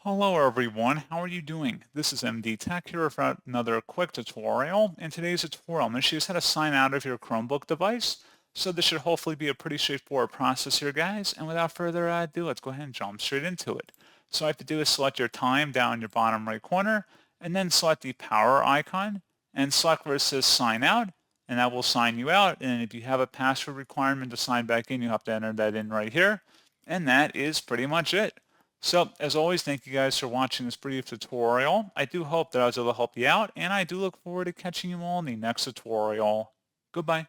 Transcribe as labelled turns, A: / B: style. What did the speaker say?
A: Hello everyone, how are you doing? This is MD Tech here for another quick tutorial. In today's tutorial, I'm going to show you how to sign out of your Chromebook device. So this should hopefully be a pretty straightforward process here, guys. And without further ado, let's go ahead and jump straight into it. So all you have to do is select your time down in your bottom right corner, and then select the power icon, and select where it says sign out, and that will sign you out. And if you have a password requirement to sign back in, you have to enter that in right here. And that is pretty much it. So, as always, thank you guys for watching this brief tutorial. I do hope that I was able to help you out, and I do look forward to catching you all in the next tutorial. Goodbye.